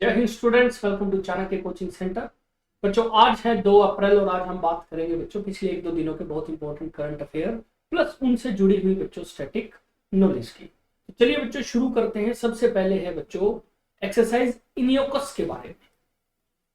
जय हिंद students, welcome to Chanakya coaching centre. बच्चों आज है 2 अप्रैल और आज हम बात करेंगे बच्चों पिछले 1-2 दिनों के बहुत इंपॉर्टेंट करंट अफेयर प्लस उनसे जुड़ी हुई बच्चों स्टैटिक नॉलेज की। तो चलिए बच्चों शुरू करते हैं। सबसे पहले है बच्चों एक्सरसाइज इनियोकस के बारे में।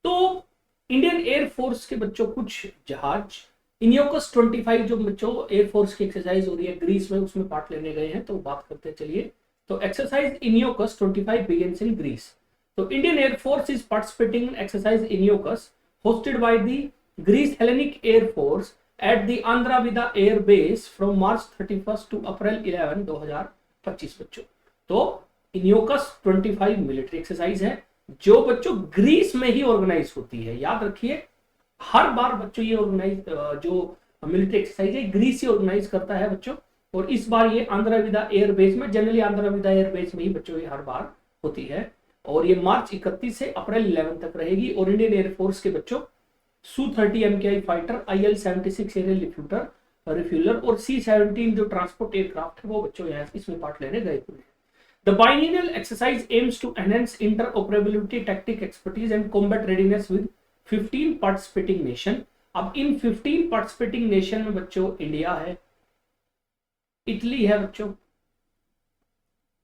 तो इंडियन एयरफोर्स के बच्चों कुछ जहाज इनियोकस 25 जो बच्चों एयरफोर्स की एक्सरसाइज हो रही है ग्रीस में, उसमें पार्ट लेने गए हैं। तो बात करते हैं चलिए। तो exercise इनियोकस 25 begins in Greece. So Indian Air Force is participating in exercise Iniocus hosted by the Greece Hellenic Air Force at the Andhra Vida Air Base from March 31st to April 11, 2025 बच्चों। तो इनियोकस 25 military exercise है जो बच्चों Greece में ही organise होती है। याद रखिए हर बार बच्चों ये ऑर्गेनाइज जो मिलिट्री एक्सरसाइज है ग्रीस ही ऑर्गेनाइज करता है बच्चों। और इस बार ये आंध्रा विदा एयर बेस में, जनरली आंध्रा विदा एयर बेस में ही बच्चों ये हर बार होती है और ये मार्च 31 से अप्रैल 11 तक रहेगी। और इंडियन एयरफोर्स के बच्चों Su-30 MKI fighter, IL-76 aerial refueller और C-17 जो ट्रांसपोर्ट एयरक्राफ्ट है वो बच्चों यहाँ इसमें पार्ट लेने गए हुए हैं। The biennial exercise aims to enhance interoperability, tactic expertise and combat readiness with 15 participating nation। अब इन 15 participating nation में बच्चों इंडिया है, इटली है बच्चों,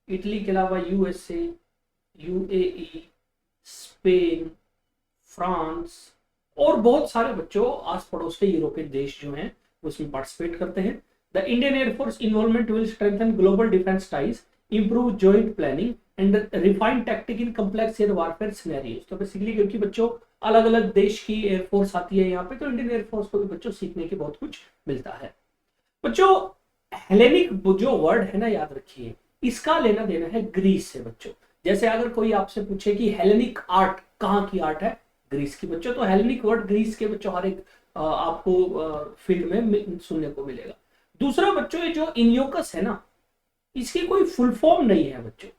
इटली के अलावा यूएसए, यूएई, स्पेन, फ्रांस और बहुत सारे बच्चों आस पड़ोस के यूरोपियन देश जो हैं उसमें पार्टिसिपेट करते हैं। The Indian air force involvement will strengthen global defence ties, improve joint planning and refine tactic in complex air warfare scenarios. तो बेसिकली क्योंकि बच्चों अलग अलग देश की एयरफोर्स आती है यहाँ पे, तो इंडियन एयरफोर्स को भी बच्चों सीखने के बहुत कुछ मिलता है। बच्चों हेलेनिक जो वर्ड है ना, याद रखिए इसका लेना देना है ग्रीस से बच्चों। जैसे अगर कोई आपसे पूछे कि हेलेनिक आर्ट कहाँ की आर्ट है, ग्रीस की बच्चों, तो हेलेनिक वर्ड ग्रीस के बच्चों हर एक आपको फील्ड में सुनने को मिलेगा। दूसरा बच्चों ये जो इनियोकस है ना, इसकी कोई फुल फॉर्म नहीं है बच्चों।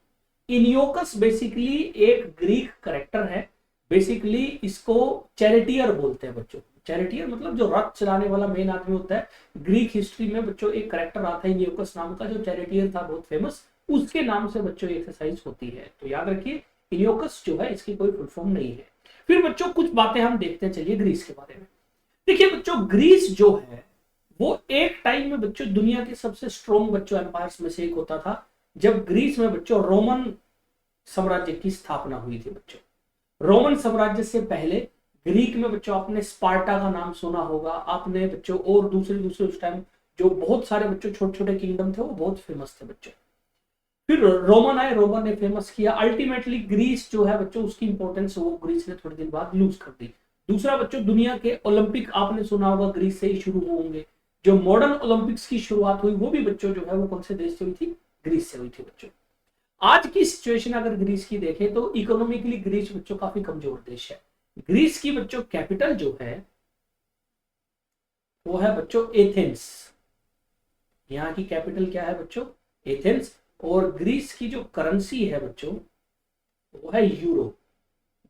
इनियोकस बेसिकली एक ग्रीक करेक्टर है। बेसिकली इसको चैरिटियर बोलते हैं बच्चों। चैरिटियर मतलब जो रथ चलाने वाला मेन आदमी होता है। ग्रीक हिस्ट्री में बच्चों एक करेक्टर आता है इनियोकस नाम का, जो चैरिटियर था बहुत फेमस, उसके नाम से बच्चों एक्सरसाइज होती है। तो याद रखिए इनियोकस जो है इसकी कोई फुल फॉर्म नहीं है। फिर बच्चों कुछ बातें हम देखते हैं चलिए ग्रीस के बारे में। देखिए बच्चों ग्रीस जो है वो एक टाइम में बच्चों दुनिया के सबसे स्ट्रॉन्ग बच्चों एम्पायर्स में से एक होता था। जब ग्रीस में बच्चों रोमन साम्राज्य की स्थापना हुई थी बच्चों। रोमन साम्राज्य से पहले ग्रीक में बच्चों आपने स्पार्टा का नाम सुना होगा आपने बच्चों, और दूसरे दूसरे उस टाइम जो बहुत सारे बच्चों छोटे छोटे किंगडम थे वो बहुत फेमस थे बच्चों। फिर रोमन आए, रोमन ने फेमस किया। अल्टीमेटली ग्रीस जो है बच्चों उसकी इंपॉर्टेंस वो ग्रीस ने थोड़े दिन बाद लूज कर दी। दूसरा बच्चों दुनिया के ओलंपिक आपने सुना होगा ग्रीस से ही शुरू होंगे। जो मॉडर्न ओलंपिक्स की शुरुआत हुई वो भी बच्चों जो है वो कौन से देश से हुई थी, ग्रीस से हुई थी बच्चों। आज की सिचुएशन अगर ग्रीस की देखें तो इकोनॉमिकली ग्रीस बच्चों काफी कमजोर देश है। ग्रीस की बच्चों कैपिटल जो है वो है बच्चों एथेंस। यहाँ की कैपिटल क्या है बच्चों, एथेंस। और ग्रीस की जो करेंसी है बच्चों वो है यूरो,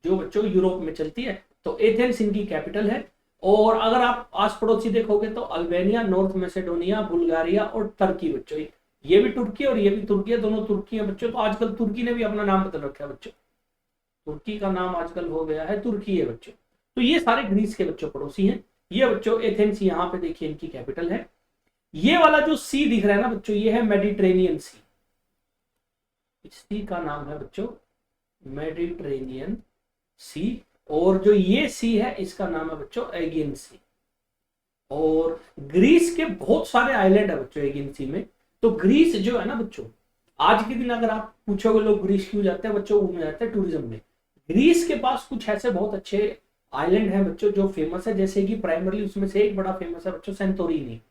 जो बच्चों यूरोप में चलती है। तो एथेंस इनकी कैपिटल है। और अगर आप आस पड़ोसी देखोगे तो अल्बानिया, नॉर्थ मैसेडोनिया, बुल्गारिया और तुर्की बच्चों, ये भी तुर्की और ये भी तुर्की है, दोनों तुर्की है बच्चों। तो आजकल तुर्की ने भी अपना नाम बदल रखा है बच्चों, तुर्की का नाम आजकल हो गया है तुर्की है बच्चों। तो ये सारे ग्रीस के बच्चों पड़ोसी हैं। ये बच्चों एथेंस यहाँ पे देखिए इनकी कैपिटल है। ये वाला जो सी दिख रहा है ना बच्चों, ये है मेडिटेरेनियन सी। सी का नाम है बच्चों मेडिटेरेनियन सी। और जो ये सी है इसका नाम है बच्चों एगियन सी। और ग्रीस के बहुत सारे आइलैंड है बच्चों एगियन सी में। तो ग्रीस जो है ना बच्चों, आज के दिन अगर आप पूछोगे लोग ग्रीस क्यों जाते हैं बच्चों, घूमने जाते हैं टूरिज्म में। ग्रीस के पास कुछ ऐसे बहुत अच्छे आइलैंड है बच्चों जो फेमस है, जैसे कि प्राइमरली उसमें से एक बड़ा फेमस है बच्चों सेंटोरिनी।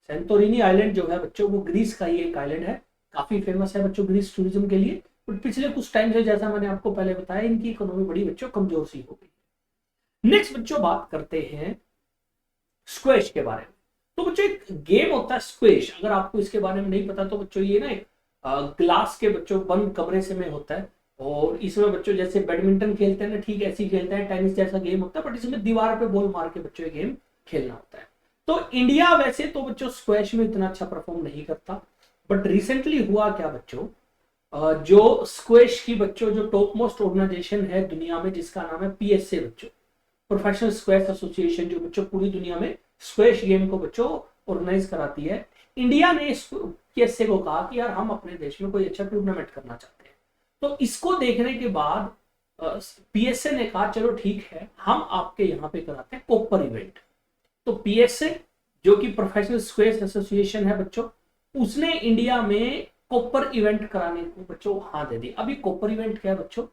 सेंटोरिनी आइलैंड जो है बच्चों वो ग्रीस का ही एक आइलैंड है, काफी फेमस है बच्चों ग्रीस टूरिज्म के लिए। बट पिछले कुछ टाइम से जैसा मैंने आपको पहले बताया इनकी इकोनॉमी बड़ी बच्चों कमजोर सी हो गई। नेक्स्ट बच्चों बात करते हैं स्क्वैश के बारे में। तो बच्चों एक गेम होता है स्क्वैश, अगर आपको इसके बारे में नहीं पता तो बच्चों ये ना एक ग्लास के बच्चों बंद कमरे से में होता है। और इसमें बच्चों जैसे बैडमिंटन खेलते हैं ना, ठीक ऐसे ही खेलते हैं, टेनिस जैसा गेम होता है, बट इसमें दीवार पे बॉल मार के बच्चों ये गेम खेलना होता है। तो इंडिया वैसे तो बच्चों स्क्वैश में इतना अच्छा परफॉर्म नहीं करता, बट रिसेंटली हुआ क्या बच्चों, जो स्क्वैश की बच्चों जो टॉप मोस्ट ऑर्गेनाइजेशन है दुनिया में, जिसका नाम है पीएसए बच्चों, प्रोफेशनल स्क्वैश एसोसिएशन, जो बच्चों पूरी दुनिया में स्क्वैश गेम को बच्चों ऑर्गेनाइज कराती है। इंडिया ने पीएसए को कहा कि यार हम अपने देश में कोई अच्छा टूर्नामेंट करना चाहते हैं। तो इसको देखने के बाद पीएसए ने कहा चलो ठीक है, हम आपके यहाँ पे कराते हैं कॉपर इवेंट। तो पीएसए जो कि प्रोफेशनल स्क्वैश एसोसिएशन है बच्चों, उसने इंडिया में कॉपर इवेंट कराने को बच्चों हाँ दे दी। अभी कॉपर इवेंट क्या है बच्चों,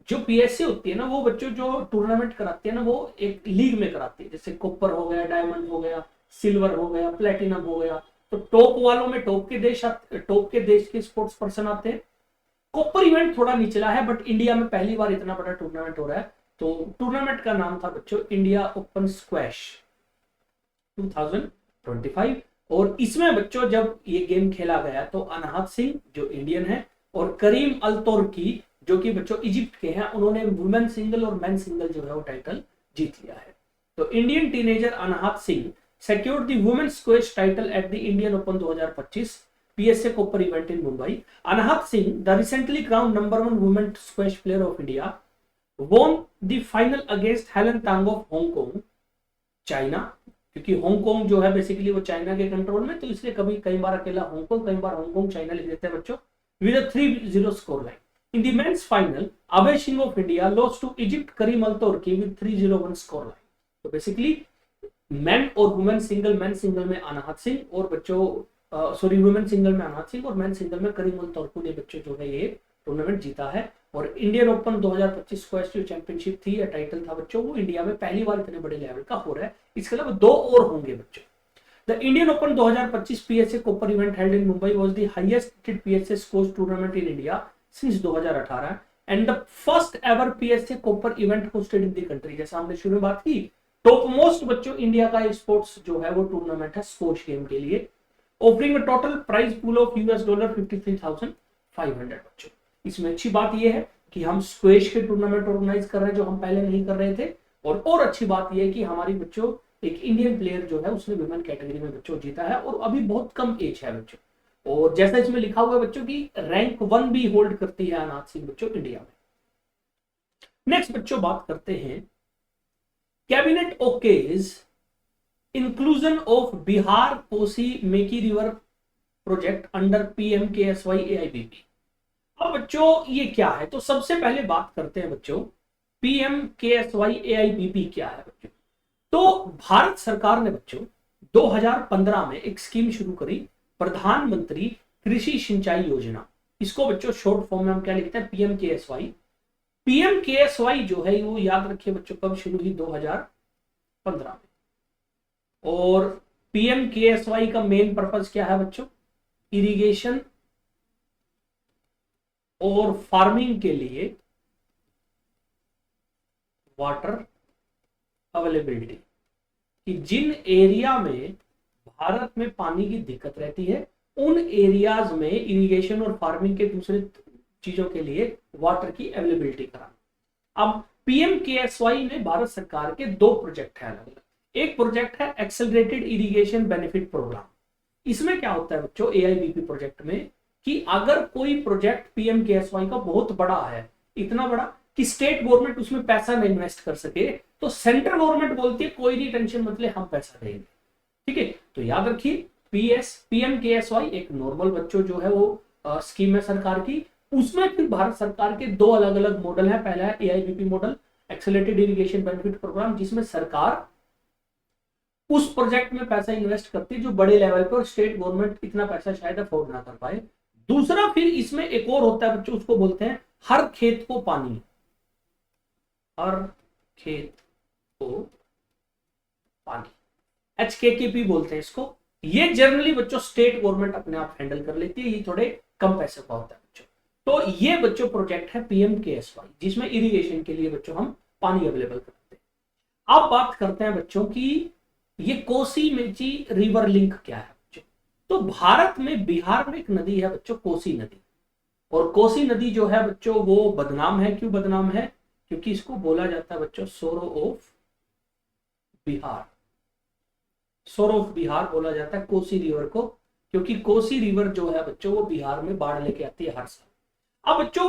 जो पीएससी होती है ना, वो बच्चों जो टूर्नामेंट कराती है ना, वो एक लीग में कराती है। जैसे कॉपर हो गया, डायमंड हो गया, सिल्वर हो गया, प्लेटिनम हो गया। तो टॉप वालों में टॉप के देश के स्पोर्ट्स पर्सन आते हैं। कॉपर इवेंट थोड़ा निचला है, बट इंडिया में पहली बार इतना बड़ा टूर्नामेंट हो रहा है। तो टूर्नामेंट का नाम था बच्चों इंडिया ओपन स्क्वैश 2025। और इसमें बच्चों जब ये गेम खेला गया तो अनहद सिंह जो इंडियन है और करीम अल तुर्की जो कि बच्चों इजिप्ट के हैं, उन्होंने वुमेन सिंगल और मेन सिंगल जो है वो टाइटल जीत लिया है। तो Indian teenager Anahat Singh secured the women's squash title at the Indian Open 2025 PSA Copper event in Mumbai. Anahad Singh, the recently crowned #1 women squash player of India, won the final against Helen Tang of Hong Kong, China, क्योंकि Hong Kong जो है basically वो China के control में, तो इसलिए कभी कई बार अकेला हांगकांग, कई बार हांगकांग चाइना लिख देते हैं बच्चों, with a 3-0 score line. In the mens final Abhay Singh of India lost to Egypt Karim Al Turki with 3-0 score line. तो बेसिकली मैन और वुमेन सिंगल, मैन सिंगल में अनहद सिंह और बच्चों सॉरी वुमेन सिंगल में अनहद सिंह और मैन सिंगल में करीम अल तुर्की ने बच्चों जो है ये टूर्नामेंट जीता है। और इंडियन ओपन 2025 स्क्वैश जो चैंपियनशिप थी या टाइटल था बच्चों, वो इंडिया में पहली बार इतने बड़े लेवल का हो रहा है। इसके अलावा 2 और होंगे बच्चों। The Indian open 2025 PSA copper event held in Mumbai was the highest rated PSA squash tournament in India since 2018 and the first ever PSA copper event hosted in the country. जैसा हमने शुरू में बात की, टॉप मोस्ट बच्चों India का sports जो है वो टूर्नामेंट है स्क्वैश गेम के लिए, offering a total prize pool of $53,500 बच्चों। इसमें अच्छी बात यह है कि हम स्क्वैश के टूर्नामेंट ऑर्गेनाइज कर रहे हैं जो हम पहले नहीं कर रहे थे। और अच्छी बात यह है कि हमारी बच्चों एक इंडियन प्लेयर जो है उसने वुमेन कैटेगरी में बच्चों जीता है और अभी बहुत कम एज है बच्चों। और जैसा इसमें लिखा हुआ है बच्चों की रैंक 1 भी होल्ड करती है अनहद सिंह बच्चों इंडिया में। नेक्स्ट बच्चों बात करते हैं cabinet okays inclusion of Bihar Kosi Mechi river project under PMKSY AIBP। अब बच्चों ये क्या है, तो सबसे पहले बात करते हैं बच्चों PMKSY AIBP क्या है बच्चों। तो भारत सरकार ने बच्चों 2015 में एक स्कीम शुरू करी, प्रधानमंत्री कृषि सिंचाई योजना। इसको बच्चों शॉर्ट फॉर्म में हम क्या लिखते हैं, PMKSY। PMKSY जो है वो याद रखिए बच्चों कब शुरू हुई, 2015 में। और PMKSY का मेन पर्पस क्या है बच्चों, इरिगेशन और फार्मिंग के लिए वाटर अवेलेबिलिटी, कि जिन एरिया में भारत में पानी की दिक्कत रहती है उन एरियाज में इरिगेशन और फार्मिंग के दूसरे चीजों के लिए वाटर की अवेलेबिलिटी कराना। अब PMKSY में भारत सरकार के 2 प्रोजेक्ट है अलग अलग। एक प्रोजेक्ट है एक्सेलरेटेड इरिगेशन बेनिफिट प्रोग्राम। इसमें क्या होता है बच्चों AIBP प्रोजेक्ट में कि अगर कोई प्रोजेक्ट PMKSY का बहुत बड़ा है, इतना बड़ा कि स्टेट गवर्नमेंट उसमें पैसा नहीं इन्वेस्ट कर सके, तो सेंट्रल गवर्नमेंट बोलती है कोई नहीं टेंशन मत ले, हम पैसा देंगे। ठीक है, तो याद रखिए PMKSY एक नॉर्मल बच्चों जो है वो स्कीम है सरकार की। उसमें फिर भारत सरकार के 2 अलग अलग मॉडल है। पहला है AIBP model, accelerated irrigation benefit programme, जिसमें सरकार उस प्रोजेक्ट में पैसा इन्वेस्ट करती है जो बड़े लेवल पर स्टेट गवर्नमेंट इतना पैसा शायद अफोर्ड ना कर पाए। दूसरा फिर इसमें एक और होता है बच्चों, उसको बोलते हैं हर खेत को पानी, हर खेत को पानी, HKKP बोलते हैं इसको। ये जनरली बच्चों स्टेट गवर्नमेंट अपने आप हैंडल कर लेती है, ये थोड़े कम पैसे का होता है बच्चों। तो ये बच्चों प्रोजेक्ट है PMKSY, जिसमें इरिगेशन के लिए बच्चों हम पानी अवेलेबल करते हैं। अब बात करते हैं बच्चों की ये कोसी मेची रिवर लिंक क्या है बच्चों। तो भारत में बिहार में एक नदी है बच्चों, कोसी नदी। और कोसी नदी जो है बच्चों वो बदनाम है। क्यों बदनाम है, क्योंकि इसको बोला जाता है बच्चों सोरो ऑफ बिहार। सोरो ऑफ बिहार बोला जाता है कोसी रिवर को, क्योंकि कोसी रिवर जो है बच्चों वो बिहार में बाढ़ लेके आती है हर साल। अब बच्चों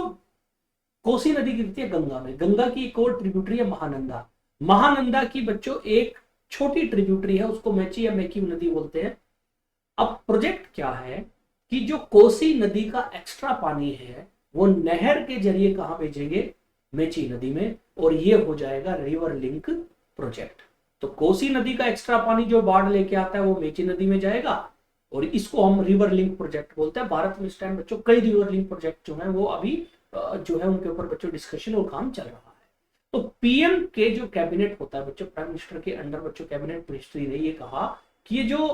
कोसी नदी गिरती है गंगा में, गंगा की एक और ट्रिब्यूटरी है महानंदा, महानंदा की बच्चों एक छोटी ट्रिब्यूटरी है, उसको मेची या मेकी नदी बोलते हैं। अब प्रोजेक्ट क्या है कि जो कोसी नदी का एक्स्ट्रा पानी है वो नहर के जरिए कहां भेजेंगे, मेची नदी में, और ये हो जाएगा रिवर लिंक प्रोजेक्ट। तो कोसी नदी का एक्स्ट्रा पानी जो बाढ़ लेके आता है वो मेची नदी में जाएगा, और इसको हम रिवर लिंक प्रोजेक्ट बोलते हैं। भारत में इस टाइम बच्चों कई रिवर लिंक प्रोजेक्ट जो है वो अभी जो है उनके ऊपर बच्चों डिस्कशन और काम चल रहा है। तो पीएम के जो कैबिनेट होता है बच्चों, प्राइम मिनिस्टर के अंडर बच्चों कैबिनेट मिनिस्ट्री ने ये कहा कि ये जो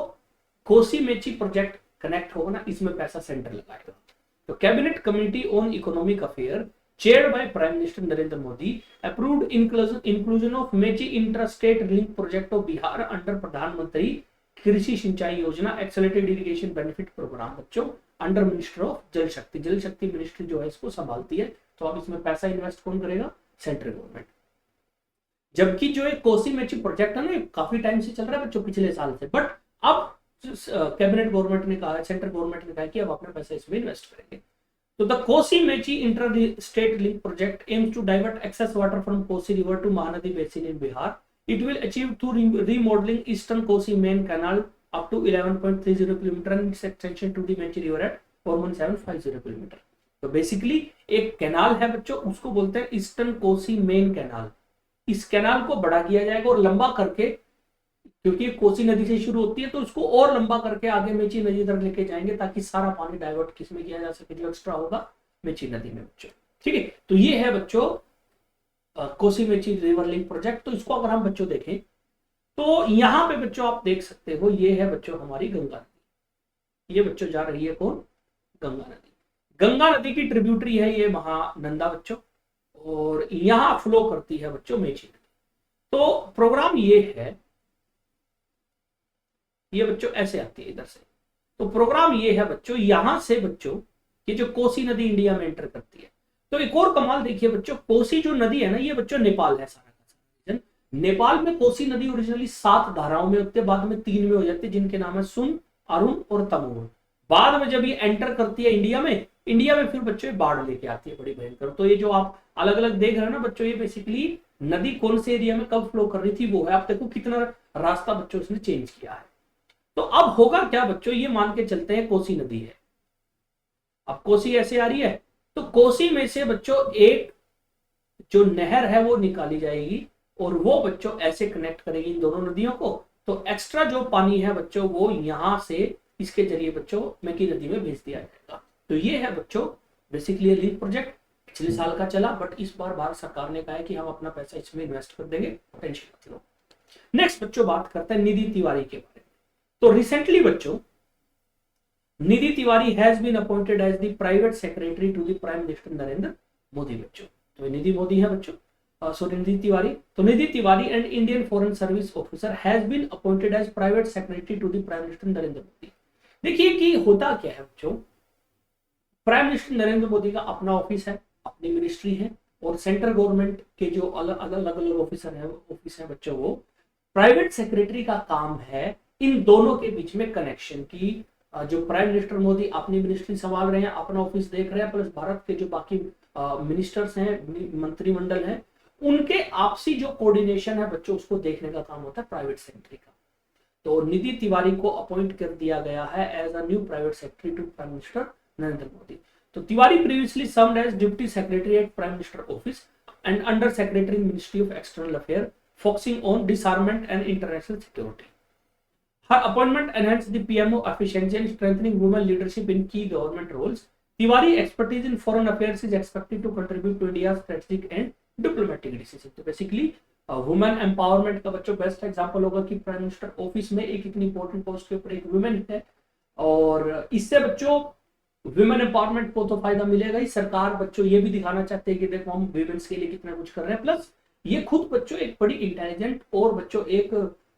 कोसी मेची प्रोजेक्ट कनेक्ट होगा ना, इसमें पैसा सेंटर लगाएगा। तो cabinet committee on economic affair chaired by Prime Minister Narendra Modi approved inclusion of Mechi intrastate link project of Bihar under प्रधानमंत्री कृषि सिंचाई योजना एक्सेलरेटेड इरिगेशन बेनिफिट प्रोग्राम बच्चों अंडर मिनिस्टर ऑफ जल शक्ति। जल शक्ति मिनिस्ट्री जो है इसको संभालती है। तो अब इसमें पैसा इन्वेस्ट कौन करेगा, सेंट्रल गवर्नमेंट। जबकि जो एक कोसी मेची प्रोजेक्ट है ना काफी टाइम से चल रहा है बच्चों, पिछले साल से, बट अब कैबिनेट गवर्नमेंट ने कहा, सेंट्रल गवर्नमेंट ने कहा कि अब अपना पैसा इसमें इन्वेस्ट करेंगे। So the Kosi Mechi inter-state link project aims to divert excess water from Kosi River to Mahanadi Basin in Bihar. It will achieve through remodeling Eastern Kosi Main Canal up to 11.30 km and its extension to the Mechi River at 41750 km. तो basically एक canal है बच्चों, उसको बोलते हैं eastern Kosi main canal. इस canal को बड़ा किया जाएगा और लंबा करके, क्योंकि कोसी नदी से शुरू होती है तो उसको और लंबा करके आगे मेची नदी तक लेके जाएंगे ताकि सारा पानी डाइवर्ट किसमें किया जा सके, जो एक्स्ट्रा होगा मेची नदी में बच्चों। ठीक है, तो ये है बच्चों Kosi Mechi river link project. तो इसको अगर हम बच्चों देखें तो यहां पे बच्चों आप देख सकते हो, ये है बच्चों हमारी गंगा नदी। ये बच्चों जा रही है कौन, गंगा नदी। गंगा नदी की ट्रिब्यूटरी है ये महानंदा बच्चों, और यहां फ्लो करती है बच्चों मेची नदी। तो प्रोग्राम ये है, ये बच्चों ऐसे आती है इधर से। तो प्रोग्राम ये है बच्चों, यहां से बच्चों ये जो कोसी नदी इंडिया में एंटर करती है। तो एक और कमाल देखिए बच्चों, कोसी जो नदी है ना ये बच्चों नेपाल है सारा का सारा। नेपाल में कोसी नदी ओरिजिनली 7 धाराओं में होती है, बाद में 3 में हो जाती है, जिनके नाम है सुन, अरुण और तमोर। बाद में जब ये एंटर करती है इंडिया में फिर बच्चों बाढ़ लेके आती है बड़ी भयंकर। तो ये जो आप अलग अलग देख रहे हो ना बच्चों, ये बेसिकली नदी कौन से एरिया में कब फ्लो कर रही थी वो है। आप देखो कितना रास्ता बच्चों इसने चेंज किया है। तो अब होगा क्या बच्चों, ये मान के चलते हैं कोसी नदी है, अब कोसी ऐसे आ रही है, तो कोसी में से बच्चों एक जो नहर है वो निकाली जाएगी और वो बच्चों ऐसे कनेक्ट करेगी इन दोनों नदियों को। तो एक्स्ट्रा जो पानी है बच्चों वो यहां से इसके जरिए बच्चों मेकी नदी में भेज दिया जाएगा। तो ये है बच्चों बेसिकली लिंक प्रोजेक्ट, पिछले साल का चला, बट इस बार भारत सरकार ने कहा है कि हम अपना पैसा इसमें इन्वेस्ट कर देंगे, टेंशन मत लो। नेक्स्ट बच्चों बात करते हैं निधि तिवारी के बारे में। तो रिसेंटली बच्चों Nidhi Tiwari has been appointed as the private secretary to the prime minister Narendra Modi बच्चों। तो निधि मोदी है बच्चों, सॉरी निधि तिवारी। तो Nidhi Tiwari and Indian foreign service officer has been appointed as private secretary to the prime minister Narendra Modi. देखिए कि होता क्या है बच्चों, प्राइम मिनिस्टर नरेंद्र मोदी का अपना ऑफिस है, अपनी मिनिस्ट्री है, और सेंट्रल गवर्नमेंट के जो अलग अलग ऑफिसर है ऑफिस है बच्चों, वो प्राइवेट सेक्रेटरी का काम है इन दोनों के बीच में कनेक्शन की। जो प्राइम मिनिस्टर मोदी अपनी मिनिस्ट्री संभाल रहे हैं, अपना ऑफिस देख रहे हैं, प्लस भारत के जो बाकी मिनिस्टर्स हैं, मंत्रिमंडल है, उनके आपसी जो कोऑर्डिनेशन है बच्चों उसको देखने का काम होता है प्राइवेट सेक्रेटरी का। तो निधि तिवारी को अपॉइंट कर दिया गया है as a new private secretary to prime minister Narendra Modi. तो Tiwari previously served as deputy secretary at prime minister office and under secretary in ministry of external affair focusing on disarmament and international security. Her appointment enhanced the PMO efficiency and strengthening women leadership in key government roles. Tiwari expertise in foreign affairs is expected to contribute to India's strategic and diplomatic decisions. तो basically women empowerment का बच्चों best example होगा कि prime minister office में एक इतनी important post के ऊपर एक वुमेन है, और इससे बच्चों वुमेन एम्पावरमेंट को तो फायदा मिलेगा ही। सरकार बच्चों ये भी दिखाना चाहते हैं कि देखो हम वुमेन्स के लिए कितना कुछ कर रहे हैं, प्लस ये खुद बच्चों एक बड़ी इंटेलिजेंट और बच्चों एक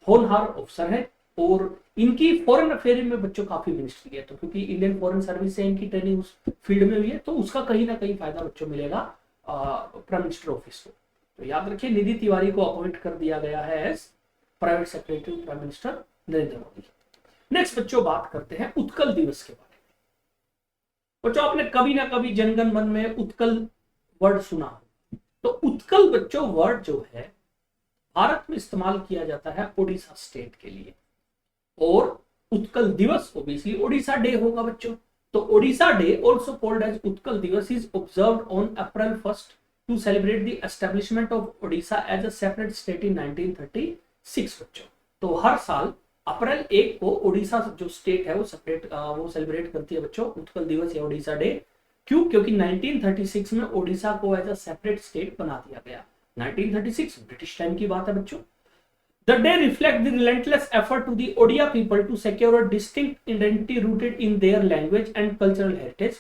होनहार ऑफिसर है, और इनकी फॉरेन अफेयर में बच्चों काफी मिनिस्ट्री है। तो क्योंकि इंडियन फॉरेन सर्विस से इनकी ट्रेनिंग उस फील्ड में हुई है, तो उसका कहीं ना कहीं फायदा बच्चों मिलेगा प्राइम मिनिस्टर ऑफिस को। तो याद रखिए निधि तिवारी को अपॉइंट कर दिया गया है as private secretary prime minister Narendra Modi. Next बच्चों बात करते हैं उत्कल दिवस के बारे में। बच्चों आपने कभी ना कभी जनगण मन में उत्कल वर्ड सुना हो, तो उत्कल बच्चों वर्ड जो है भारत में इस्तेमाल किया जाता है ओडिशा स्टेट के लिए। और उत्कल दिवस ओबीसी ओडिशा डे होगा बच्चों। तो Odisha day also called as Utkal Divas is observed on April 1 to celebrate the establishment of Odisha as a separate state in 1936 बच्चों। तो हर साल अप्रैल 1 को ओडिशा जो स्टेट है वो सेलिब्रेट करती है बच्चों उत्कल दिवस या ओडिशा डे। क्यों? क्योंकि 1936 में ओडिशा को एज अ सेपरेट स्टेट बना दिया गया। 1936 ब्रिटिश टाइम की बात है बच्चों। The day reflects the relentless effort to the Odia people to secure a distinct identity rooted in their language and cultural heritage.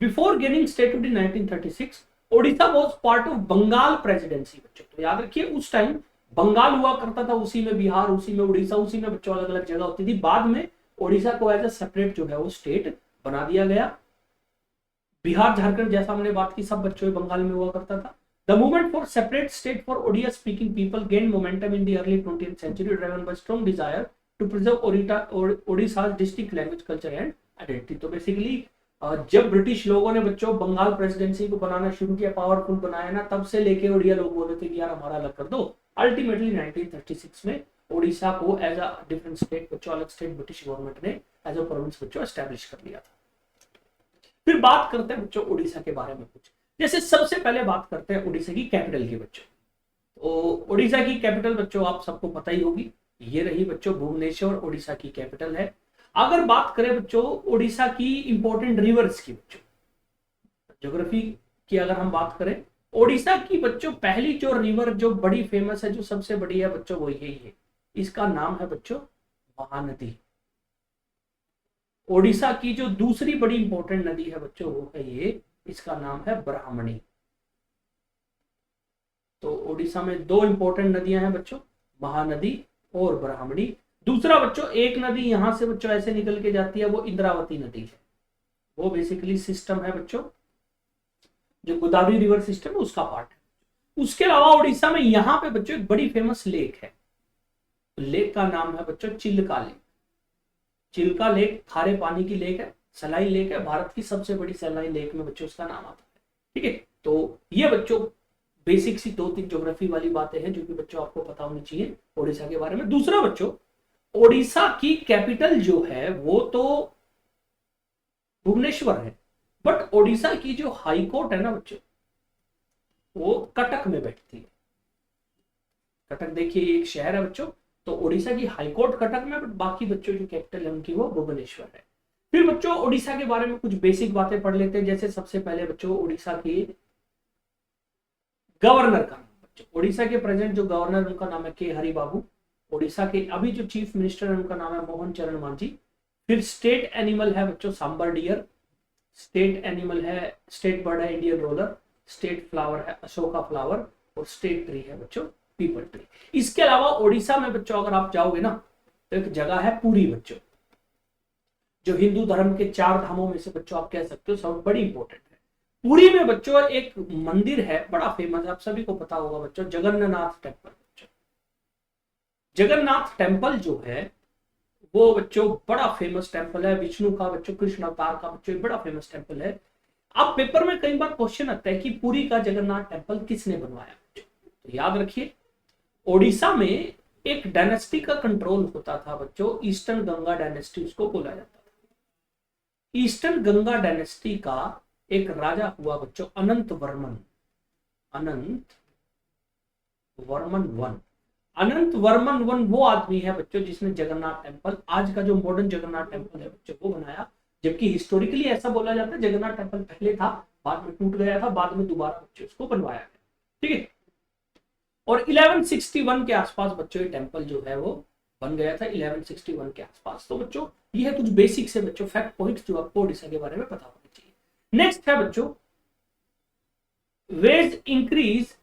Before gaining statehood in 1936, Odisha was part of Bengal presidency बच्चों। तो याद रखिए उस time Bengal हुआ करता था, उसी में बिहार, उसी में उड़ीसा, उसी में बच्चों अलग अलग जगह होती थी। बाद में ओडिशा को एज अ सेपरेट जो है वो स्टेट बना दिया गया। बिहार झारखंड जैसा हमने बात की सब बच्चों बंगाल में हुआ करता था। The movement for separate state for Odia speaking people gained momentum in the early 20th century, driven by strong desire to preserve Odisha's distinct language, culture and identity. तो बेसिकली जब ब्रिटिश लोगों ने बच्चों बंगाल प्रेसिडेंसी को बनाना शुरू किया, powerful बनाया ना, तब से लेके ओडिया लोग बोल रहे थे कि यार हमारा अलग कर दो। अल्टीमेटली 1936 में ओडिशा को एज अ डिफरेंट स्टेट बच्चों, अलग स्टेट ब्रिटिश गवर्नमेंट ने एज अ प्रोविंस बच्चों एस्टेब्लिश कर लिया था। फिर बात करते हैं बच्चों ओडिशा के बारे में कुछ। जैसे सबसे पहले बात करते हैं ओडिशा की कैपिटल की बच्चों। तो ओडिशा की कैपिटल बच्चों आप सबको पता ही होगी, ये रही बच्चों भुवनेश्वर, ओडिशा की कैपिटल है। अगर बात करें बच्चों ओडिशा की इंपॉर्टेंट रिवर्स की बच्चों, ज्योग्राफी की अगर हम बात करें, ओडिशा की बच्चों पहली जो रिवर जो बड़ी फेमस है, जो सबसे बड़ी है बच्चों, वो यही है, इसका नाम है बच्चों महानदी। ओडिशा की जो दूसरी बड़ी इंपॉर्टेंट नदी है बच्चों वो है ये, इसका नाम है ब्राह्मणी। तो ओडिशा में दो इंपॉर्टेंट नदियां हैं बच्चों, महानदी और ब्राह्मणी। दूसरा बच्चों एक नदी यहां से बच्चों ऐसे निकल के जाती है, वो इंद्रावती नदी है। वो बेसिकली सिस्टम है बच्चों, जो गोदावरी रिवर सिस्टम है उसका पार्ट है। उसके अलावा ओडिशा में यहां पे बच्चों एक बड़ी फेमस लेक है, लेक का नाम है बच्चों चिल्का लेक। चिल्का लेक खारे पानी की लेक है, सलाई लेक है, भारत की सबसे बड़ी सलाई लेक में बच्चों उसका नाम आता है। ठीक है, तो ये बच्चों बेसिक सी 2-3 ज्योग्राफी वाली बातें हैं जो कि बच्चों आपको पता होनी चाहिए ओडिशा के बारे में। दूसरा बच्चों ओडिशा की कैपिटल जो है वो तो भुवनेश्वर है, बट ओडिशा की जो हाई कोर्ट है ना बच्चों, वो कटक में बैठती है। कटक देखिए एक शहर है बच्चों, तो ओडिशा की हाई कोर्ट कटक में, बट बाकी बच्चों जो कैपिटल है उनकी वो भुवनेश्वर है। फिर बच्चों ओडिशा के बारे में कुछ बेसिक बातें पढ़ लेते हैं। जैसे सबसे पहले बच्चों ओडिशा के गवर्नर का नाम बच्चों, ओडिशा के प्रेजेंट जो गवर्नर उनका नाम है के हरि बाबू। ओडिशा के अभी जो चीफ मिनिस्टर है उनका नाम है मोहन चरण मांझी। फिर स्टेट एनिमल है बच्चों सांबर डियर, स्टेट एनिमल है, स्टेट बर्ड है इंडियन रोलर, स्टेट फ्लावर है अशोका फ्लावर, और स्टेट ट्री है बच्चों पीपल ट्री। इसके अलावा ओडिशा में बच्चों अगर आप जाओगे ना तो एक जगह है पुरी बच्चों, जो हिंदू धर्म के 4 धामों में से बच्चों आप कह सकते हो सब बड़ी इंपॉर्टेंट है। पुरी में बच्चों एक मंदिर है बड़ा फेमस है, आप सभी को पता होगा बच्चों, जगन्नाथ टेम्पल। जगन्नाथ टेम्पल जो है वो बच्चों बड़ा फेमस टेम्पल है, विष्णु का बच्चों, कृष्ण अवतार का बच्चों बड़ा फेमस टेम्पल है। अब पेपर में कई बार क्वेश्चन आता है कि पुरी का जगन्नाथ टेम्पल किसने बनवाया बच्चों, तो याद रखिए ओडिशा में एक डायनेस्टी का कंट्रोल होता था बच्चों, ईस्टर्न गंगा डायनेस्टी उसको बोला जाता था। ईस्टर्न गंगा डायनेस्टी का एक राजा हुआ बच्चों अनंत वर्मन, अनंत वर्मन वन। अनंत वर्मन वन वो आदमी है बच्चों जिसने जगन्नाथ टेम्पल, आज का जो मॉडर्न जगन्नाथ टेम्पल है बच्चों, वो बनाया। जबकि हिस्टोरिकली ऐसा बोला जाता है जगन्नाथ टेम्पल पहले था, बाद में टूट गया था, बाद में दोबारा बच्चों उसको बनवाया गया। ठीक है, और 1161 के आसपास बच्चों ये टेम्पल जो है वो बन गया था, 1161 के आसपास। तो बच्चों ये है कुछ बेसिक से बच्चों फैक्ट पॉइंट्स जो आपको ओडिशा के बारे में पता होने चाहिए। नेक्स्ट है बच्चों वेज इंक्रीज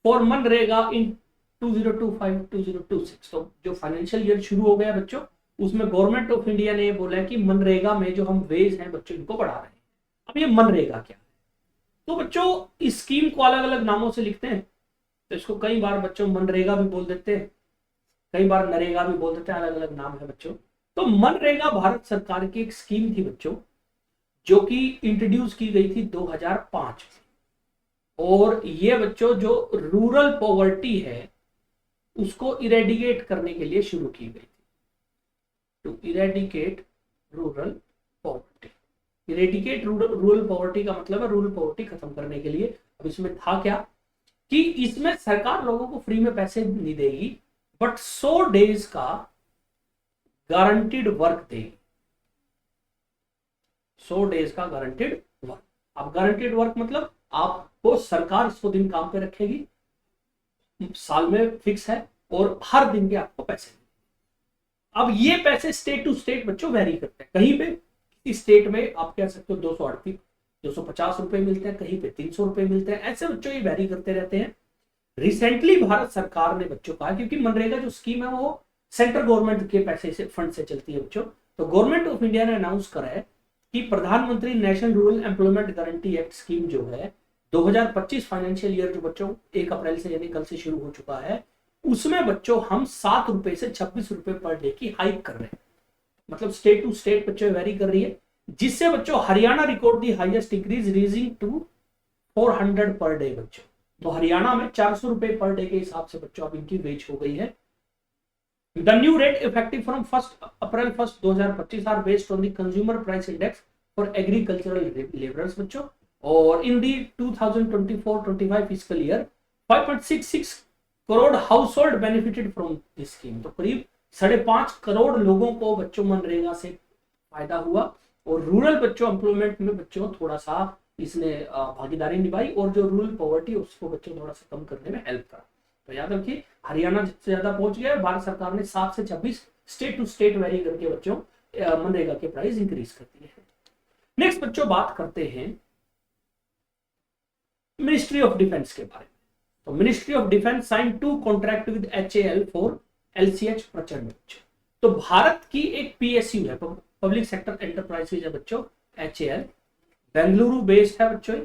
फॉर मनरेगा इन 2025-2026। तो जो फाइनेंशियल ईयर शुरू हो गया बच्चों, उसमें गवर्नमेंट ऑफ इंडिया ने बोला है कि मनरेगा में जो हम वेज हैं बच्चों इनको बढ़ा रहे हैं। अब ये मनरेगा क्या है, तो बच्चों इस स्कीम को अलग अलग नामों से लिखते हैं। तो इसको कई बार बच्चों मनरेगा भी बोल देते हैं, कई बार नरेगा भी बोल देते हैं, अलग अलग नाम है बच्चों। तो मनरेगा भारत सरकार की एक स्कीम थी बच्चों, जो कि इंट्रोड्यूस की गई थी 2005 में। और ये बच्चों जो रूरल पॉवर्टी है उसको इरेडिकेट करने के लिए शुरू की गई थी, to eradicate rural poverty. Eradicate rural poverty का मतलब है रूरल पॉवर्टी खत्म करने के लिए। अब इसमें था क्या कि इसमें सरकार लोगों को फ्री में पैसे नहीं देगी, बट 100 डेज का गारंटीड वर्क देगी। 100 डेज का गारंटीड वर्क। अब गारंटीड वर्क मतलब आपको सरकार 100 दिन काम पे रखेगी, साल में फिक्स है, और हर दिन के आपको पैसे। अब ये पैसे स्टेट टू स्टेट बच्चों वेरी करते हैं। कहीं पे किसी स्टेट में आप कह सकते हो 250 रुपए मिलते हैं, कहीं पे 300 रुपए मिलते हैं, ऐसे बच्चों ये वेरी करते रहते हैं। रिसेंटली भारत सरकार ने बच्चों कहा, क्योंकि मनरेगा जो स्कीम है वो सेंट्रल गवर्नमेंट के पैसे से फंड से चलती है बच्चों, तो गवर्नमेंट ऑफ इंडिया ने अनाउंस करा है कि प्रधानमंत्री national rural employment guarantee act scheme जो है 2025 फाइनेंशियल ईयर जो बच्चों 1 अप्रैल से यानी कल से शुरू हो चुका है, उसमें बच्चों हम 7 रुपए से 26 रुपए पर डे की हाइक कर रहे हैं। मतलब स्टेट टू स्टेट बच्चों वेरी कर रही है, जिससे बच्चों Haryana record the highest increase rising to 400 per day बच्चों। तो हरियाणा में 400 रुपए पर डे के हिसाब से बच्चों अब इनकी वेज हो गई है। The new rate effective from 1 April 2025 are based on the consumer price index for agricultural labourers बच्चों। और in the 2024-25 physical year 5.66 crore household benefited from this scheme. तो करीब 5.5 करोड़ लोगों को बच्चों मनरेगा से फायदा हुआ, और रूरल बच्चों एम्प्लॉयमेंट में बच्चों थोड़ा सा इसने भागीदारी निभाई, और जो रूरल पॉवर्टी उसको बच्चों थोड़ा सा कम करने में हेल्प करा। तो याद रखिए हरियाणा जिससे ज्यादा पहुंच गया, भारत सरकार ने 7 से 26 स्टेट टू स्टेट वेरी करके बच्चों मनरेगा के प्राइस इंक्रीज कर दिए हैं। नेक्स्ट बच्चों बात करते हैं मिनिस्ट्री ऑफ डिफेंस के बारे में। तो ministry of defence sign 2 contract with HAL for LCH Prachand. तो भारत की एक PSU है, पब्लिक सेक्टर एंटरप्राइजेज है बच्चों, HAL, बेंगलुरु बेस्ड है बच्चों।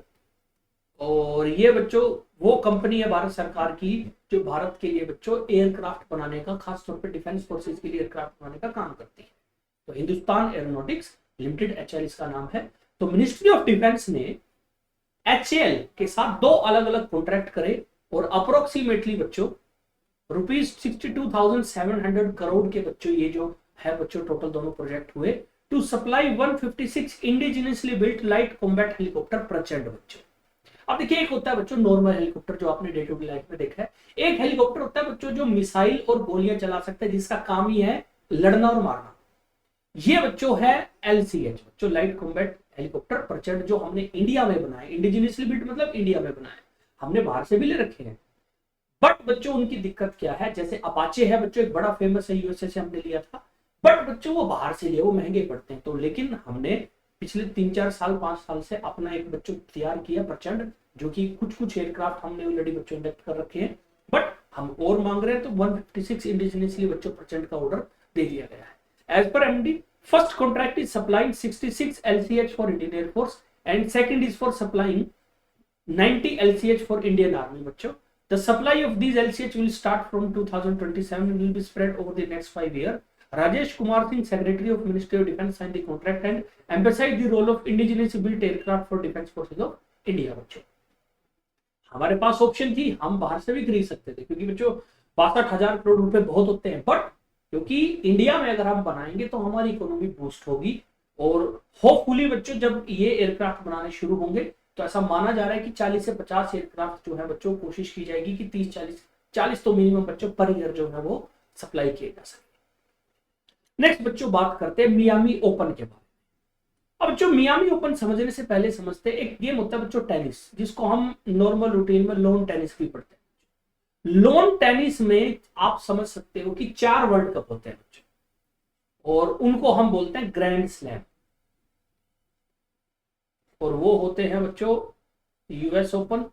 और ये बच्चों वो कंपनी है भारत सरकार की जो भारत के लिए बच्चों एयरक्राफ्ट बनाने का, खासतौर पर डिफेंस फोर्सेज के लिए एयरक्राफ्ट बनाने का काम करती है। तो हिंदुस्तान एरोनॉटिक्स लिमिटेड HAL इसका नाम है। तो मिनिस्ट्री ऑफ डिफेंस ने HAL के साथ 2 अलग अलग कॉन्ट्रैक्ट करे, और अप्रोक्सीमेटली बच्चों ₹62,700 करोड़ के बच्चों ये जो है बच्चों टोटल दोनों प्रोजेक्ट हुए, to supply 156 indigenously built light combat helicopter Prachand बच्चों। अब देखिए एक होता है बच्चों नॉर्मल हेलीकॉप्टर जो आपने डे टू डे लाइफ में देखा है, एक हेलीकॉप्टर होता है बच्चों जो मिसाइल और गोलियां चला सकता है, जिसका काम ही है लड़ना और मारना। ये बच्चों है LCH बच्चों, लाइट कॉम्बैट हेलीकॉप्टर प्रचंड, जो हमने इंडिया में बनाया। इंडिजिनियसली बिल्ट मतलब इंडिया में बनाया, हमने बाहर से भी ले रखे हैं। बट बच्चों उनकी दिक्कत क्या है, जैसे अपाचे है बच्चों, एक बड़ा फेमस है, USA से हमने लिया था, बट बच्चों वो बाहर से लिए, वो महंगे पड़ते हैं। तो लेकिन हमने पिछले 3-4 साल 5 साल से अपना एक बच्चों तैयार किया प्रचंड, जो कि कुछ एयरक्राफ्ट हमने ऑलरेडी बच्चों इंडक्ट कर रखे हैं, बट हम और मांग रहे हैं। तो 156 इंडिजिनियसली बच्चों प्रचंड का ऑर्डर दे दिया गया है। As per MD, first contract is supplying 66 LCH for Indian air force, and second is for supplying 90 LCH for Indian Army बच्चों। The supply of these LCH will start from 2027 and will be spread over the next 5 years. Rajesh Kumar Singh, Secretary of Ministry of Defence, signed the contract and emphasized the role of indigenously built aircraft for defence forces of India बच्चों। हमारे पास option थी, हम बाहर से भी खरीद सकते थे, क्योंकि बच्चों 62,000 करोड़ रुपए बहुत होते हैं, बट क्योंकि इंडिया में अगर हम बनाएंगे तो हमारी इकोनॉमी बूस्ट होगी, और होपफुली बच्चों जब ये एयरक्राफ्ट बनाने शुरू होंगे तो ऐसा माना जा रहा है कि 40 से 50 एयरक्राफ्ट जो है बच्चों कोशिश की जाएगी कि 30-40 तो मिनिमम बच्चों पर ईयर जो है वो सप्लाई किए जा सके। नेक्स्ट बच्चों बात करते हैं मियामी ओपन के बारे में। अब जो मियामी ओपन समझने से पहले समझते हैं, एक गेम होता है बच्चों टेनिस, जिसको हम नॉर्मल रूटीन में लॉन टेनिस भी पढ़ते हैं। लॉन टेनिस में आप समझ सकते हो कि 4 वर्ल्ड कप होते हैं बच्चों, और उनको हम बोलते हैं ग्रैंड स्लैम, और वो होते हैं बच्चों US open,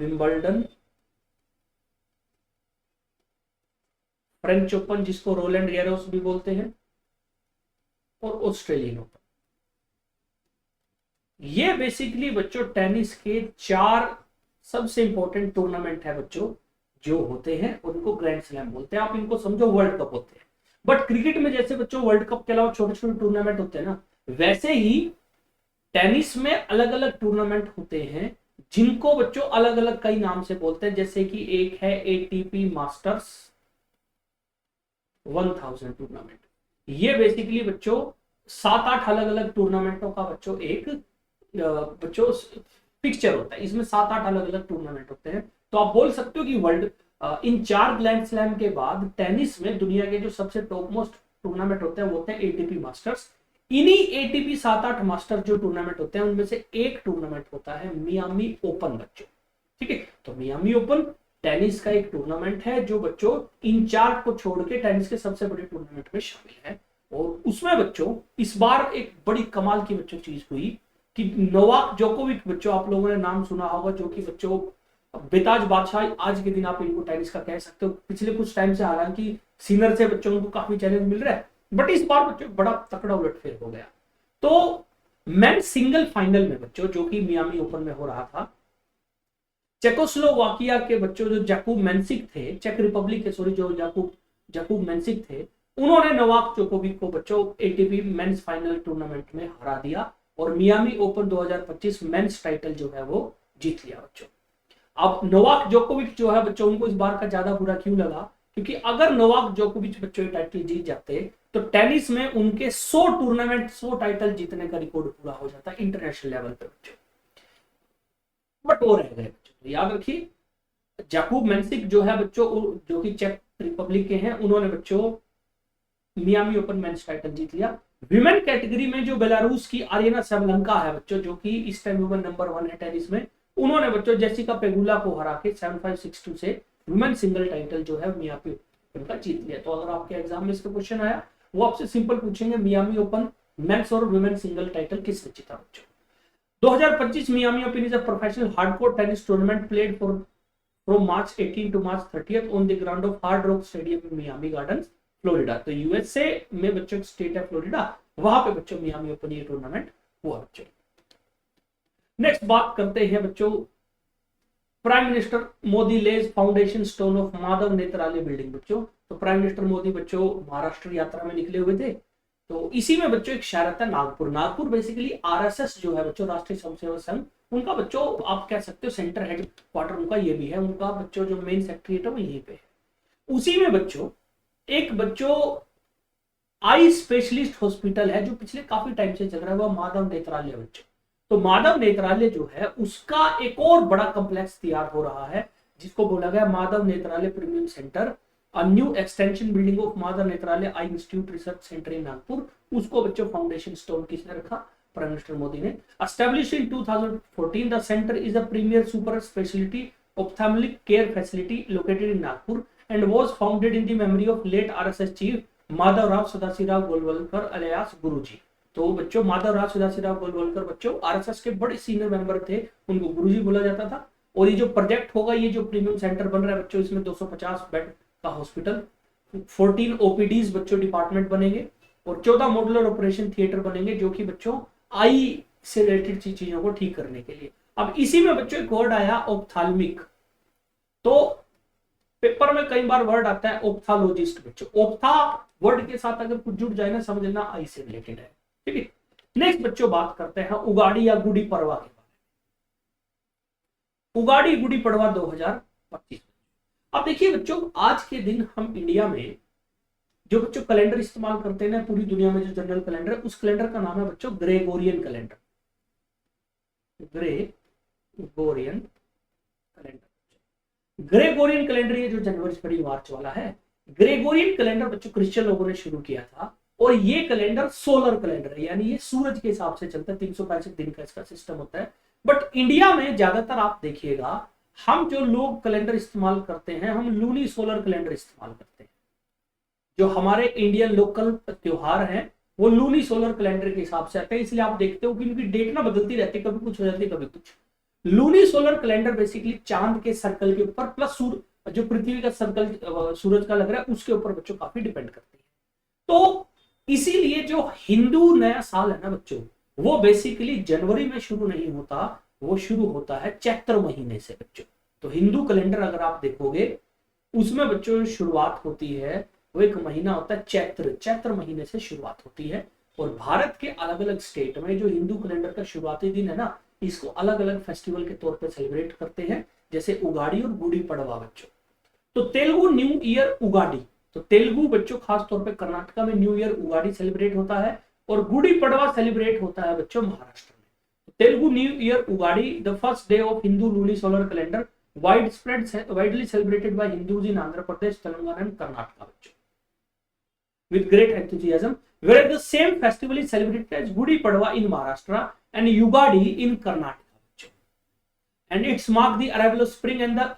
Wimbledon, French open जिसको रोलैंड गैरोस भी बोलते हैं, और ऑस्ट्रेलियन ओपन। ये बेसिकली बच्चों टेनिस के 4 सबसे इंपॉर्टेंट टूर्नामेंट है बच्चों जो होते हैं, उनको ग्रैंड स्लैम बोलते हैं। आप इनको समझो वर्ल्ड कप होते हैं, बट क्रिकेट में जैसे बच्चों वर्ल्ड कप के अलावा छोटे छोटे टूर्नामेंट होते हैं ना, वैसे ही टेनिस में अलग अलग टूर्नामेंट होते हैं जिनको बच्चों अलग अलग कई नाम से बोलते हैं, जैसे कि एक है एटीपी मास्टर्स 1000 टूर्नामेंट। ये बेसिकली बच्चों 7-8 अलग अलग टूर्नामेंटों का बच्चों एक बच्चों पिक्चर होता है। इसमें 7-8 अलग अलग टूर्नामेंट होते हैं। तो आप बोल सकते हो कि वर्ल्ड इन 4 ग्रैंड स्लैम के बाद टेनिस में दुनिया के जो सबसे टॉप मोस्ट टूर्नामेंट होते हैं वो होते हैं एटीपी मास्टर्स। इन्हीं एटीपी 7-8 मास्टर्स जो टूर्नामेंट होते हैं उनमें से एक टूर्नामेंट होता है मियामी ओपन बच्चों। ठीक है, तो मियामी ओपन टेनिस का एक टूर्नामेंट है जो बच्चों इन 4 को छोड़ के टेनिस के सबसे बड़े टूर्नामेंट में शामिल है। और उसमें बच्चों इस बार एक बड़ी कमाल की बच्चों चीज हुई कि नोवाक जोकोविक बच्चों, आप लोगों ने नाम सुना होगा, जो कि बच्चों बेताज बादशाह आज के दिन आप इनको टेनिस का कह सकते हो। पिछले कुछ टाइम से हालांकि सीनियर से बच्चों को काफी चैलेंज मिल रहा है, बट इस बार बच्चों बड़ा तकड़ा उलटफेर हो गया। तो मेन सिंगल फाइनल में बच्चों जो कि मियामी ओपन में हो रहा था, चेकोस्लोवाकिया के बच्चों जो जैकूब मेंसिक थे, चेक रिपब्लिक के सॉरी जो जैकूब मेंसिक थे, उन्होंने नोवाक जोकोविक को बच्चों एटीपी मेंस फाइनल टूर्नामेंट में हरा दिया और मियामी ओपन 2025 मेंस टाइटल जो है वो जीत लिया बच्चों। अब नोवाक जोकोविक जो है बच्चों, उनको इस बार का ज्यादा बुरा क्यों लगा, क्योंकि अगर नोवाक जोकोविच बच्चों टाइटल जीत जाते तो टेनिस में उनके 100 टूर्नामेंट 100 टाइटल जीतने का रिकॉर्ड पूरा हो जाता इंटरनेशनल लेवल पे बच्चों, बट वो रह गए बच्चों। याद रखिए जैकूब मेंसिक जो है बच्चों, जो कि चेक रिपब्लिक के हैं, उन्होंने बच्चों मियामी ओपन मेंस टाइटल जीत लिया। विमेन कैटेगरी में जो बेलारूस की आर्यना सेबलंका है बच्चों, जो कि इस टाइम वुमेन नंबर 1 है टेनिस में, उन्होंने बच्चों जेसिका पेगुला को हरा के 7-5-6-2 से वुमेन सिंगल टाइटल जो है मियामी ओपन का जीत लिया। तो अगर आपके एग्जाम में इसका क्वेश्चन आया, वो आपसे सिंपल पूछेंगे मियामी ओपन मेंस और वुमेन सिंगल टाइटल किसने जीता बच्चों। 2025 Miami open is a professional hardcore tennis tournament played for from March 18 to March 30th on the ground of hard rock stadium in Miami gardens Florida. तो USA में बच्चों state है Florida, वहां पे बच्चों मियामी ओपन ये tournament हुआ बच्चों। नेक्स्ट बात करते हैं बच्चों, prime minister Modi lays foundation stone of Madhav Netralaya building बच्चों। तो प्राइम मिनिस्टर मोदी बच्चों महाराष्ट्र यात्रा में निकले हुए थे, तो इसी में बच्चों एक शहर आता है नागपुर। नागपुर बेसिकली आरएसएस जो है बच्चों, राष्ट्रीय स्वयंसेवक संघ, उनका बच्चों आप कह सकते हो सेंटर हेड क्वार्टर उनका ये भी है, उनका बच्चों जो मेन सेक्रेटरीट है वो यहीं पे है। उसी में बच्चों एक बच्चों आई स्पेशलिस्ट हॉस्पिटल है जो पिछले काफी टाइम से चल रहा है, वो माधव नेत्रालय बच्चों। तो माधव नेत्रालय जो है उसका एक और बड़ा कॉम्प्लेक्स तैयार हो रहा है जिसको बोला गया Madhav Netralaya premium centre, a new extension building of Madhav Netralaya eye institute research centre in Nagpur. उसको बच्चों फाउंडेशन स्टोन किसने रखा, प्राइम मिनिस्टर मोदी ने। Established in 2014 the centre is a premier super speciality ophthalmic care facility located in Nagpur and was founded in the memory of late RSS chief Madhavrao Sadashivrao Golwalkar alias Guruji. तो बच्चों माधवराव सदाशिवराव गोलवलकर बच्चों RSS के बड़े सीनियर मेंबर थे, उनको गुरुजी बोला जाता था। और ये जो प्रोजेक्ट होगा, ये जो प्रीमियम सेंटर बन रहा है बच्चों, इसमें 250 बेड का हॉस्पिटल, 14 ओपीडीज बच्चों डिपार्टमेंट बनेंगे और 14 मॉड्यूलर ऑपरेशन थिएटर बनेंगे, जो कि बच्चों आई से रिलेटेड चीजों को ठीक करने के लिए। अब इसी में बच्चों एक वर्ड आया ऑप्थाल्मिक, तो पेपर में कई बार वर्ड आता है ऑप्थालोजिस्ट बच्चों। ऑप्था वर्ड के साथ अगर कुछ जुड़ जाए ना, समझ लेना आई से रिलेटेड है। ठीक है, नेक्स्ट बच्चों बात करते हैं उगाड़ी या गुड़ी पड़वा के बारे में। उगाड़ी गुड़ी पड़वा 2025। अब देखिए बच्चों, आज के दिन हम इंडिया में जो बच्चों कैलेंडर इस्तेमाल करते हैं ना, पूरी दुनिया में जो जनरल कैलेंडर है, उस कैलेंडर का नाम है बच्चों Gregorian calendar. Gregorian calendar, Gregorian calendar ये जो जनवरी फरवरी मार्च वाला है, ग्रेगोरियन कैलेंडर बच्चों क्रिश्चियन लोगों ने शुरू किया था। और ये कैलेंडर सोलर कैलेंडर है, यानी ये सूरज के हिसाब से चलता है, 365 दिन का इसका सिस्टम होता है। बट इंडिया में ज्यादातर आप देखिएगा, हम जो लोग कैलेंडर इस्तेमाल करते हैं, हम लूनी सोलर कैलेंडर इस्तेमाल करते हैं। जो हमारे इंडियन लोकल त्योहार हैं वो लूनी सोलर कैलेंडर के हिसाब से आते हैं, इसलिए आप देखते हो कि उनकी डेट ना बदलती रहती है, कभी कुछ हो जाती है कभी कुछ। लूनी सोलर कैलेंडर बेसिकली चांद के सर्कल के ऊपर प्लस जो पृथ्वी का सर्कल सूरज का लग रहा है उसके ऊपर बच्चों काफी डिपेंड करती है। तो इसीलिए जो हिंदू नया साल है ना बच्चों, वो बेसिकली जनवरी में शुरू नहीं होता, वो शुरू होता है चैत्र महीने से बच्चों। तो हिंदू कैलेंडर अगर आप देखोगे उसमें बच्चों शुरुआत होती है, वो एक महीना होता है चैत्र, चैत्र महीने से शुरुआत होती है। और भारत के अलग अलग स्टेट में जो हिंदू कैलेंडर का शुरुआती दिन है ना, इसको अलग अलग फेस्टिवल के तौर पे सेलिब्रेट करते हैं, जैसे उगाड़ी और गुड़ी पड़वा बच्चों। तो तेलुगु न्यू ईयर उगाड़ी, तो तेलुगु बच्चों खास तौर पे कर्नाटका में न्यू ईयर उगाड़ी सेलिब्रेट होता है, और गुड़ी पड़वा सेलिब्रेट होता है बच्चों महाराष्ट्र में। Telugu new year Ugadi the first day of Hindu luni solar calendar, widely celebrated by Hindus in Andhra Pradesh, Telangana and Karnataka बच्चों with great enthusiasm, whereas the same festival is celebrated as Gudi Padwa in Maharashtra and Yugadi in Karnataka. And it's mark the arrival of spring and the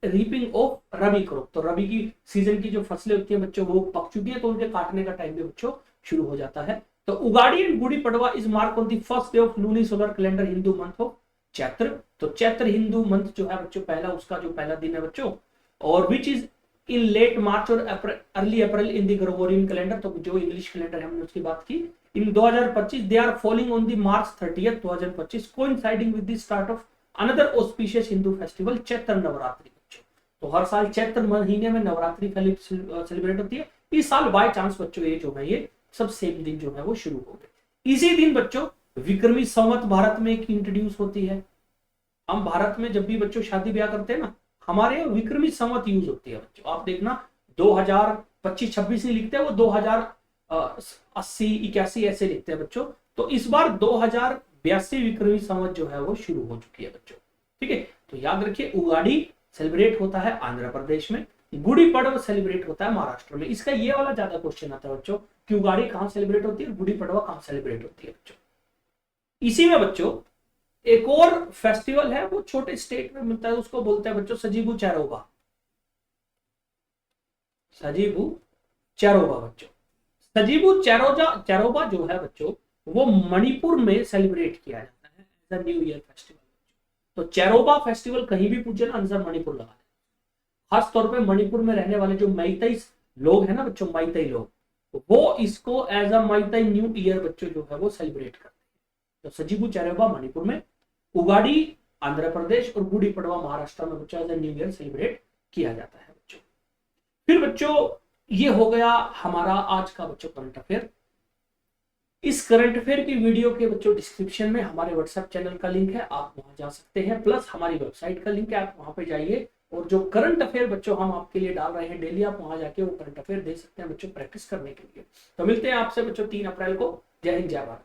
reaping of Rabi crop. तो रबी की season की जो फसलें होती हैं बच्चों वो पक चुकी हैं, तो उनके काटने का टाइम भी बच्चों शुरू हो जाता है। तो Ugadi and Gudi Padwa is mark on the first day of luni solar calendar Hindu month of Chaitra. तो चैत्र हिंदू मंथ जो है बच्चों पहला, उसका जो पहला दिन है बच्चों, और which is in late March और early April in the Gregorian calendar. तो जो इंग्लिश कैलेंडर है हमने उसकी बात की in 2025, they are falling on the March 30th 2025, coinciding with the start of another auspicious Hindu festival Chaitra Navratri बच्चों। तो हर साल चैत्र महीने में नवरात्रि सेलिब्रेट होती है। इस साल बाय चांस बच्चों ये जो है ये सब सेम दिन जो है वो शुरू हो गए। इसी दिन बच्चों विक्रमी संवत भारत में एक इंट्रोड्यूस होती है। हम भारत में जब भी बच्चों शादी ब्याह करते हैं ना, हमारे यहाँ विक्रमी संवत यूज होती है बच्चों। आप देखना 2025-26 नहीं लिखते, वो 2080-81 ऐसे लिखते हैं बच्चों। तो इस बार 2082 विक्रमी संवत जो है वो शुरू हो चुकी है बच्चों। ठीक है, तो याद रखिए उगाड़ी सेलिब्रेट होता है आंध्र प्रदेश में, गुड़ी पड़वा सेलिब्रेट होता है महाराष्ट्र में। इसका ये वाला ज्यादा क्वेश्चन आता है बच्चों कि उगाड़ी कहाँ सेलिब्रेट होती है, गुड़ी पड़वा कहाँ सेलिब्रेट होती है बच्चों। इसी में बच्चों एक और फेस्टिवल है, वो छोटे स्टेट में मिलता है, उसको बोलते हैं बच्चों सजीबू चैरोबा। सजीबू चैरोबा बच्चों, सजीबू चैरोबा जो है बच्चों वो मणिपुर में सेलिब्रेट किया जाता है एज न्यू ईयर फेस्टिवल। तो चैरोबा फेस्टिवल कहीं भी पूछे ना आंसर मणिपुर लगा दें। खास तौर पे मणिपुर में रहने वाले जो मैतेई लोग हैं ना बच्चों, मैतेई लोग, वो इसको as a Meitei new year बच्चों जो है वो सेलिब्रेट करते हैं। तो सजीबू चैरोबा मणिपुर में, उगाड़ी आंध्र प्रदेश और गुड़ी पड़वा महाराष्ट्र में बच्चों एज न्यू ईयर सेलिब्रेट किया जाता है बच्चों। फिर बच्चों ये हो गया हमारा आज का बच्चों करंट अफेयर। इस करंट अफेयर की वीडियो के बच्चों डिस्क्रिप्शन में हमारे व्हाट्सएप चैनल का लिंक है, आप वहां जा सकते हैं, प्लस हमारी वेबसाइट का लिंक है, आप वहां पे जाइए और जो करंट अफेयर बच्चों हम आपके लिए डाल रहे हैं डेली, आप वहां जाके वो करंट अफेयर दे सकते हैं बच्चों प्रैक्टिस करने के लिए। तो मिलते हैं आपसे बच्चों 3 अप्रैल को। जय हिंद जय भारत।